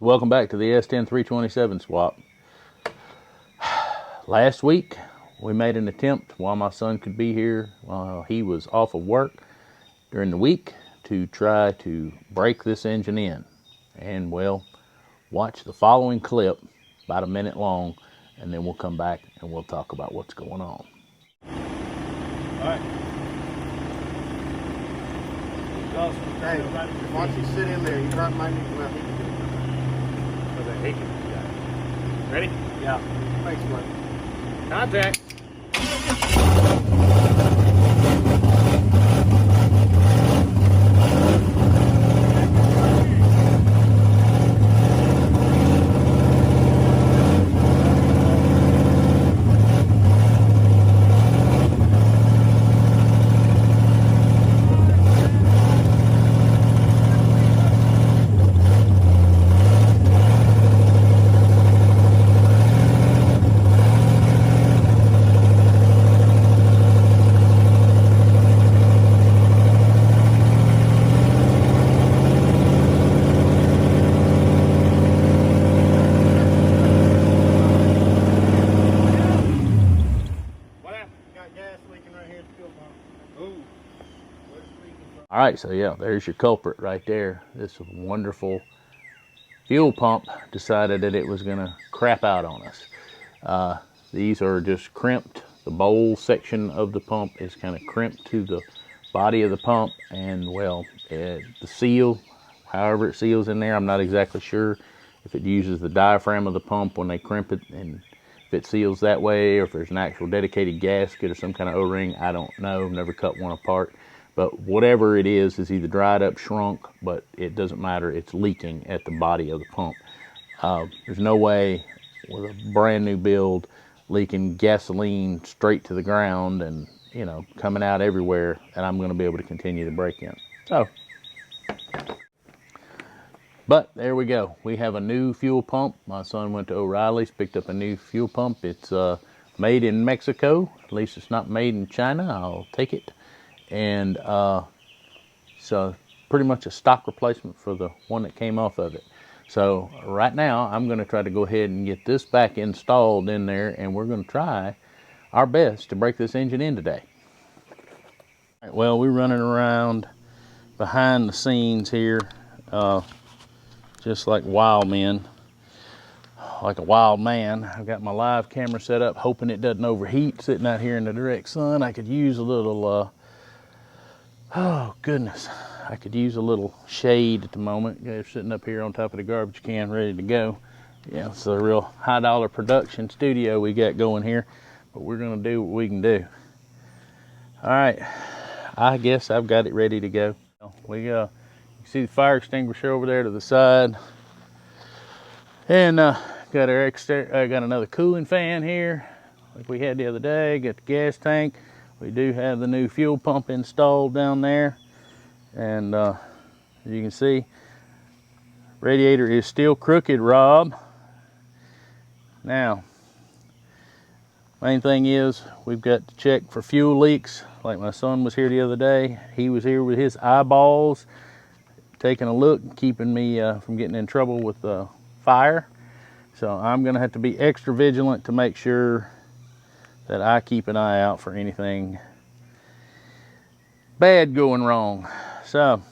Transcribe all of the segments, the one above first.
Welcome back to the S10 327 swap. Last week we made an attempt while my son could be here while he was off of work during the week to try to break this engine in. And well, watch the following clip, about a minute long, and then we'll come back and we'll talk about what's going on. All right. Hey, once you sit in there, you drop my knee. Well, he can do it. Ready? Yeah. Thanks, Mike. Contact. All right, so yeah, there's your culprit right there. This wonderful fuel pump decided that it was gonna crap out on us. These are just crimped. The bowl section of the pump is kind of crimped to the body of the pump, and well, the seal, however it seals in there, I'm not exactly sure if it uses the diaphragm of the pump when they crimp it, and if it seals that way, or if there's an actual dedicated gasket or some kind of O-ring. I don't know, never cut one apart. But whatever it is either dried up, shrunk, but it doesn't matter. It's leaking at the body of the pump. There's no way with a brand new build leaking gasoline straight to the ground and, you know, coming out everywhere, and I'm going to be able to continue to break in. So, but there we go. We have a new fuel pump. My son went to O'Reilly's, picked up a new fuel pump. It's made in Mexico. At least it's not made in China. I'll take it. And so pretty much a stock replacement for the one that came off of it. So right now I'm going to try to go ahead and get this back installed in there, and we're going to try our best to break this engine in today. All right, well, we're running around behind the scenes here just like wild men, like a wild man. I've got my live camera set up, hoping it doesn't overheat, sitting out here in the direct sun. I could use a little oh goodness, I could use a little shade at the moment. They're sitting up here on top of the garbage can ready to go. Yeah, it's a real high dollar production studio we got going here, but we're gonna do what we can do. All right, I guess I've got it ready to go. We you can see the fire extinguisher over there to the side, and got our got another cooling fan here like we had the other day. Got the gas tank. We do have the new fuel pump installed down there, and as you can see, radiator is still crooked, Rob. Now, main thing is we've got to check for fuel leaks. Like my son was here the other day, he was here with his eyeballs taking a look, keeping me from getting in trouble with fire. So I'm gonna have to be extra vigilant to make sure that I keep an eye out for anything bad going wrong. So,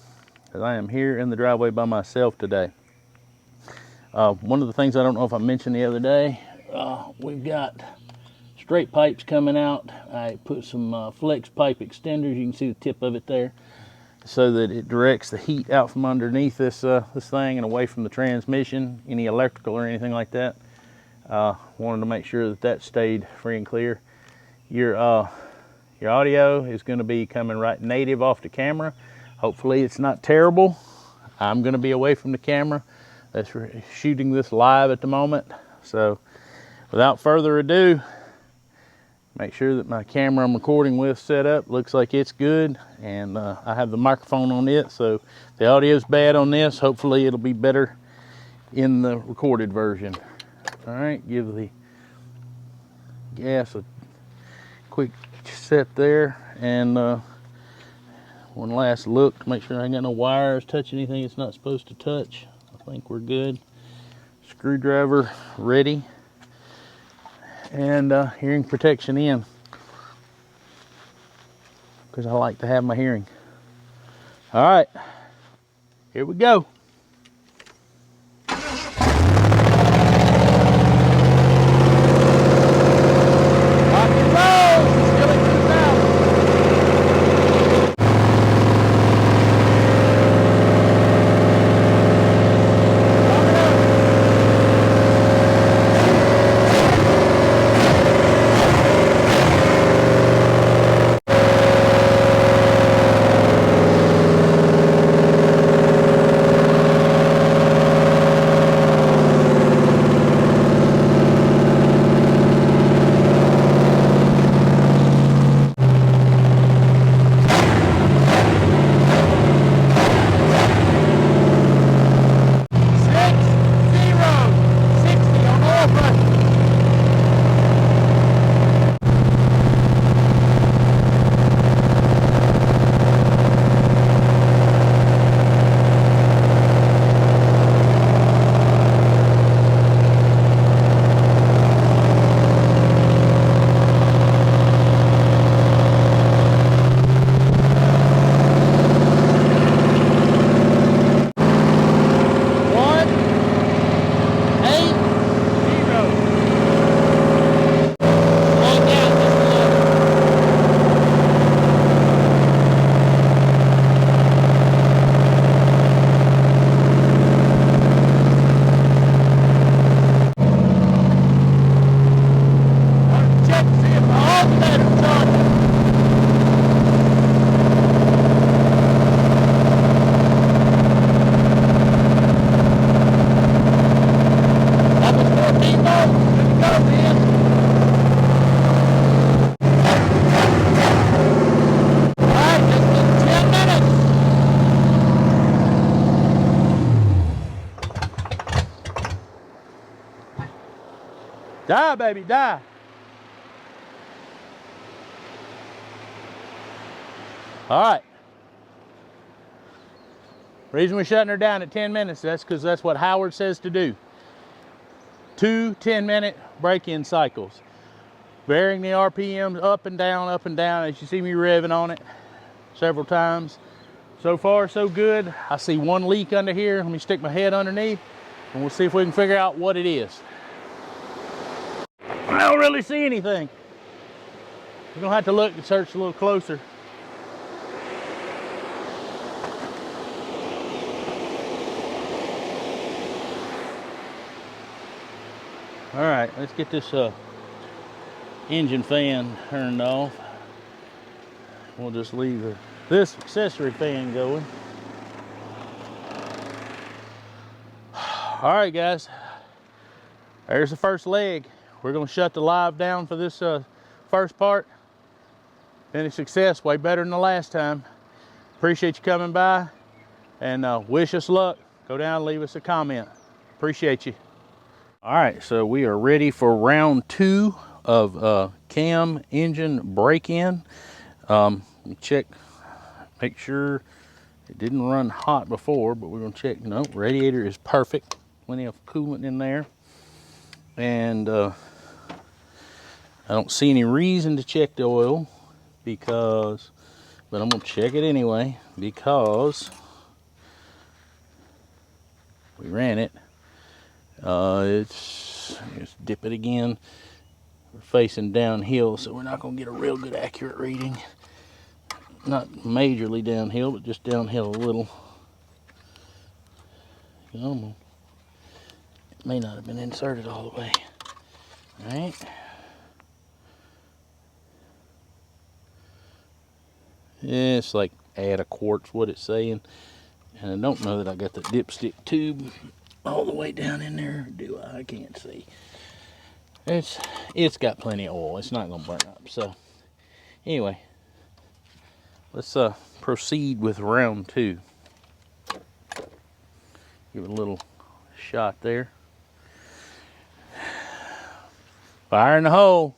as I am here in the driveway by myself today. One of the things I don't know if I mentioned the other day, we've got straight pipes coming out. I put some flex pipe extenders, you can see the tip of it there, so that it directs the heat out from underneath this thing and away from the transmission, any electrical or anything like that. Wanted to make sure that that stayed free and clear. Your audio is going to be coming right native off the camera. Hopefully it's not terrible. I'm going to be away from the camera. That's shooting this live at the moment. So without further ado, make sure that my camera I'm recording with set up. Looks like it's good, and I have the microphone on it, so if the audio is bad on this, hopefully it'll be better in the recorded version. All right, give the gas a quick set there, and one last look to make sure I ain't got no wires touch anything it's not supposed to touch. I think we're good. screwdriver ready, and hearing protection in, because I like to have my hearing. All right, here we go. Rock and roll, still at 2,000. Die, baby, die. All right. Reason we're shutting her down at 10 minutes, that's because that's what Howard says to do. 2 10-minute break-in cycles. Varying the RPMs up and down, as you see me revving on it several times. So far, so good. I see one leak under here. Let me stick my head underneath, and we'll see if we can figure out what it is. I don't really see anything. We're gonna have to look and search a little closer. All right, let's get this engine fan turned off. We'll just leave this accessory fan going. All right, guys, there's the first leg. We're gonna shut the live down for this first part. Been a success, way better than the last time. Appreciate you coming by, and wish us luck. Go down and leave us a comment. Appreciate you. All right, so we are ready for round 2 of cam engine break-in. Check, make sure it didn't run hot before, but we're gonna check. No, radiator is perfect. Plenty of coolant in there. And I don't see any reason to check the oil because, but I'm gonna check it anyway because we ran it. Let's dip it again. We're facing downhill, so we're not gonna get a real good accurate reading. Not majorly downhill, but just downhill a little. It may not have been inserted all the way. All right. Yeah, it's like add a quart's what it's saying. And I don't know that I got the dipstick tube all the way down in there, do I? I can't see. It's got plenty of oil. It's not gonna burn up. So anyway, let's proceed with round 2. Give it a little shot there. Fire in the hole.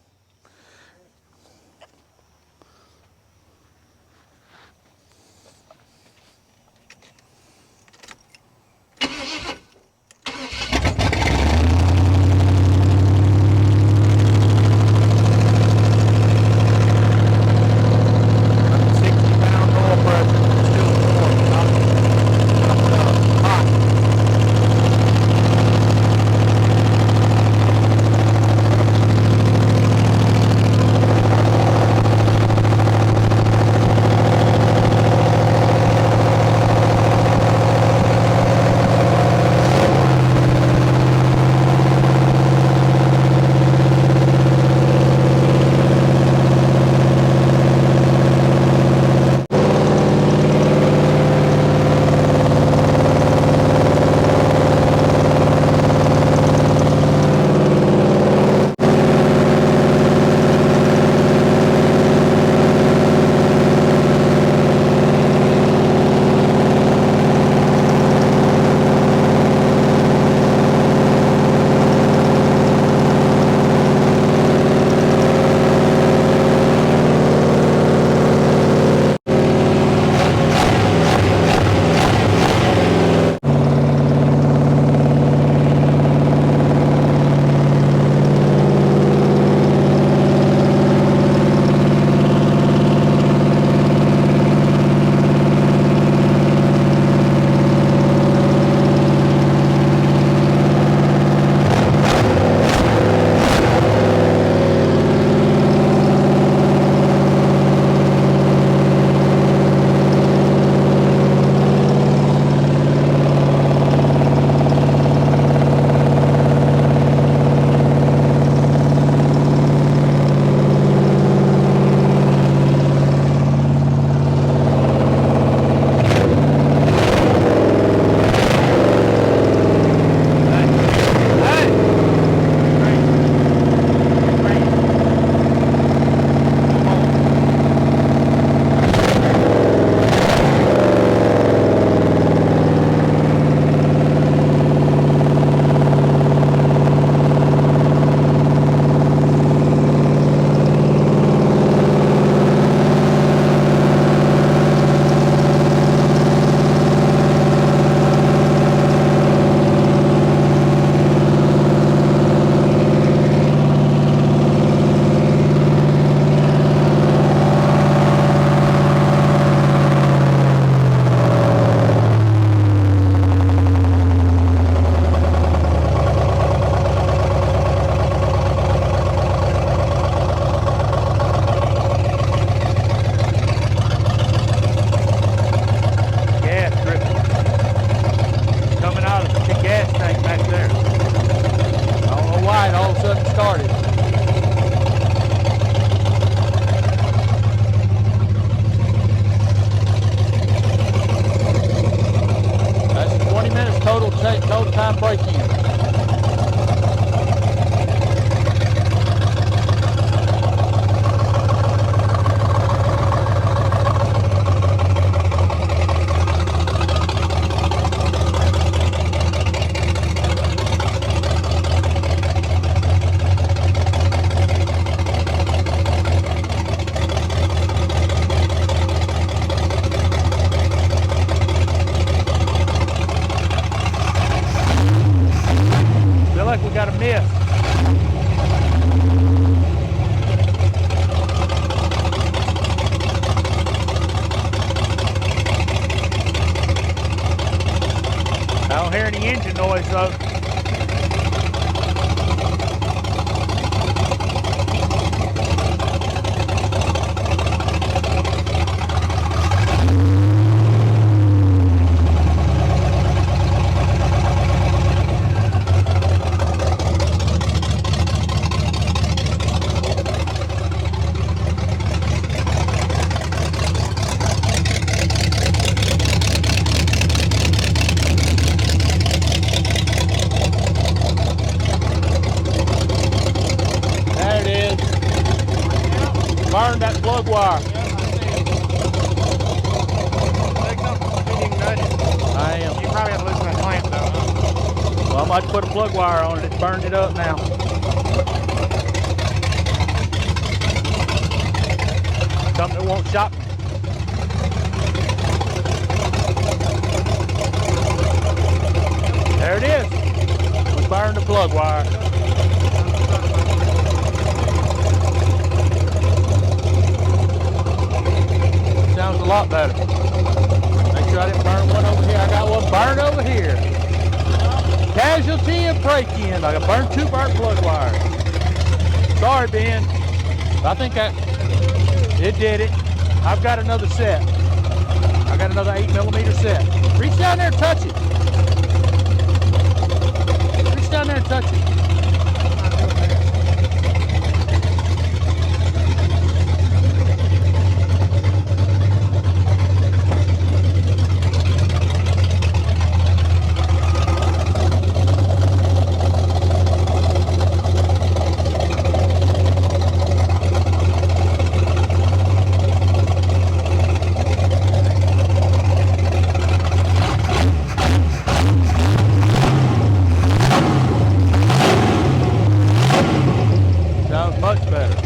started. That's 20 minutes total time break-in. Feel like we got a miss. I don't hear any engine noise though. There it is. Burn that plug wire. I am. You probably have to loosen that clamp though, huh? Well, I might put a plug wire on it. It's burned it up now. Something that won't shock me. There it is. We burned the plug wire. Sounds a lot better. Make sure I didn't burn one over here. I got one burned over here. Casualty and break-in. I got burned 2 burnt plug wires. Sorry, Ben. I think it did it. I've got another set. I got another 8mm set. Reach down there and touch it. Reach down there and touch it. Sounds much better.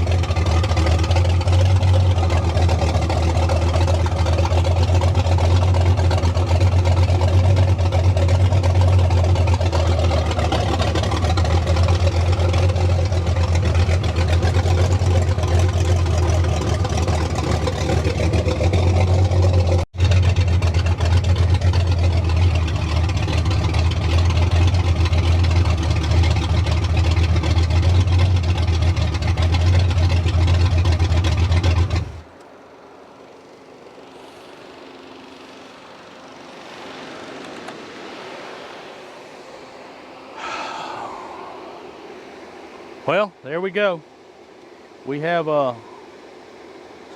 Well, there we go. We have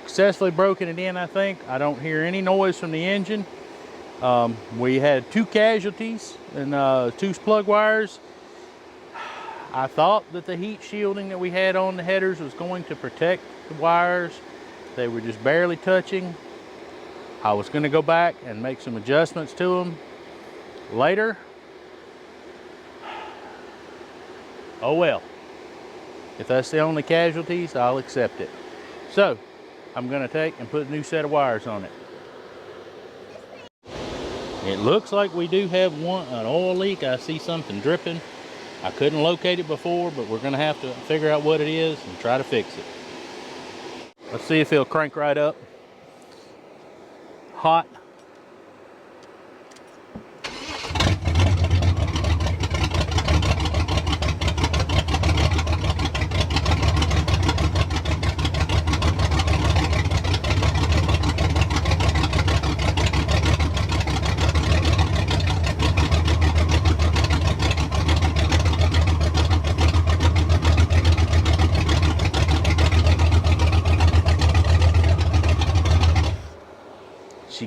successfully broken it in, I think. I don't hear any noise from the engine. We had 2 casualties and 2 plug wires. I thought that the heat shielding that we had on the headers was going to protect the wires. They were just barely touching. I was going to go back and make some adjustments to them later. Oh well. If that's the only casualties, I'll accept it. So, I'm going to take and put a new set of wires on it. It looks like we do have an oil leak. I see something dripping. I couldn't locate it before, but we're going to have to figure out what it is and try to fix it. Let's see if it'll crank right up. Hot.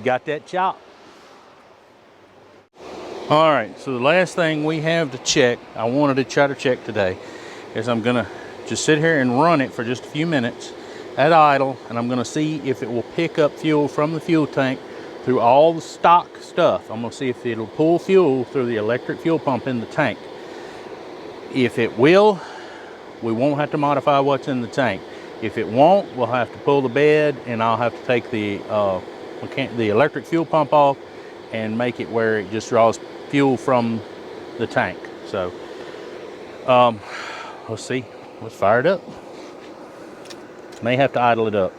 you got that chop. All right, so the last thing we have to check, I wanted to try to check today, is I'm gonna just sit here and run it for just a few minutes at idle, and I'm gonna see if it will pick up fuel from the fuel tank through all the stock stuff. I'm gonna see if it'll pull fuel through the electric fuel pump in the tank. If it will, we won't have to modify what's in the tank. If it won't, we'll have to pull the bed, and I'll have to take the electric fuel pump off and make it where it just draws fuel from the tank. So let's see, let's fire it up. May have to idle it up.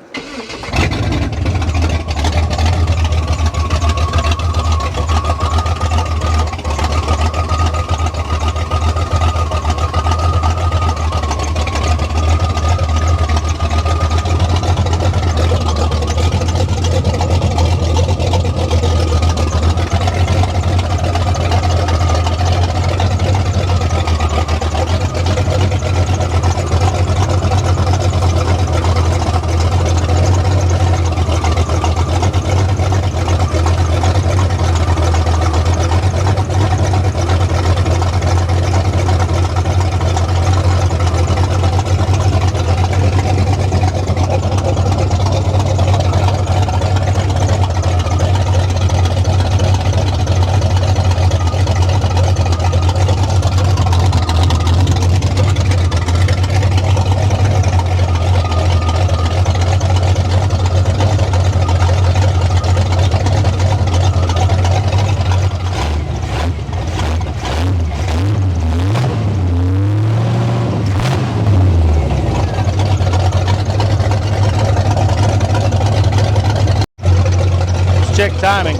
Check timing.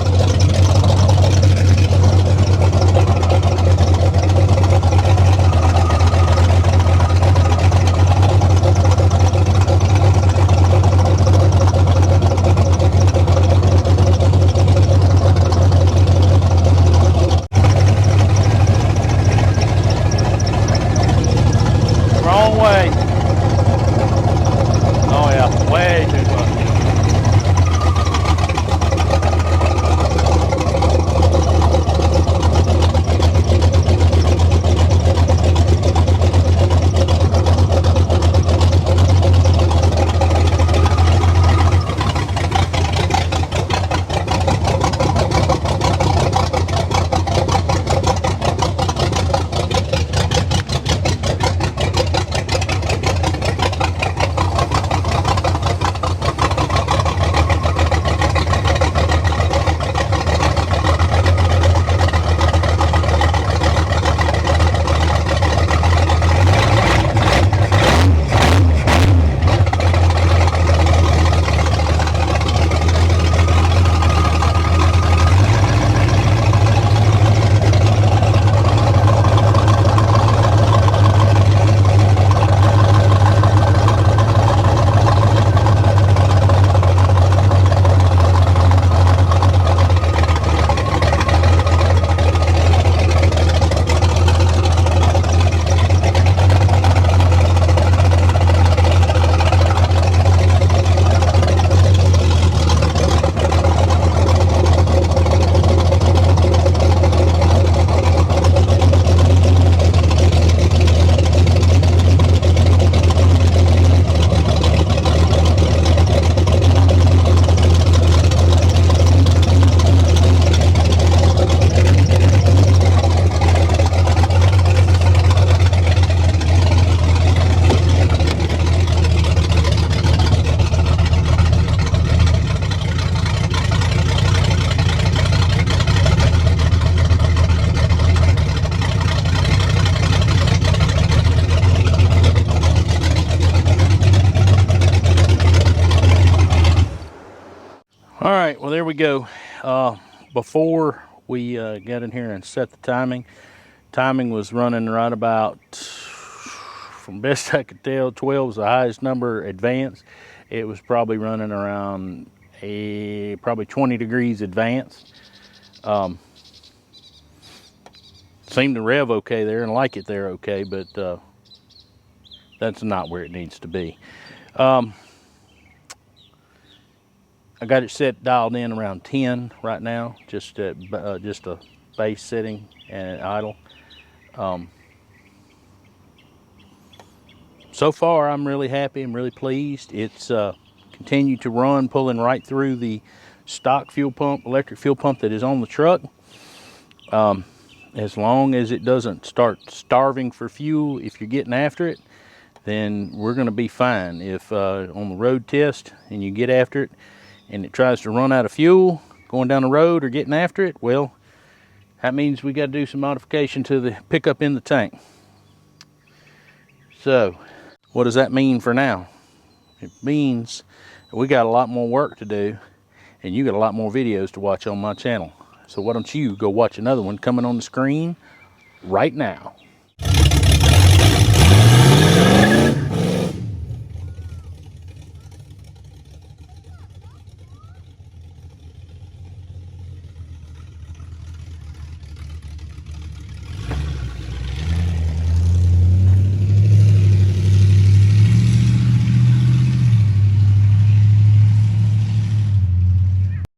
Wrong way. Oh yeah, way too close. All right, well, there we go. Before we got in here and set the timing was running right about, from best I could tell, 12 was the highest number advanced. It was probably running around probably 20 degrees advanced. Seemed to rev okay there and like it there okay, but that's not where it needs to be. I got it set dialed in around 10 right now, just a base setting and idle. So far, I'm really happy. I'm really pleased. It's continued to run, pulling right through the stock fuel pump, electric fuel pump that is on the truck. As long as it doesn't start starving for fuel, if you're getting after it, then we're going to be fine. If on the road test and you get after it and it tries to run out of fuel going down the road or getting after it, well, that means we got to do some modification to the pickup in the tank. So what does that mean for now? It means we got a lot more work to do, and you got a lot more videos to watch on my channel. So why don't you go watch another one coming on the screen right now.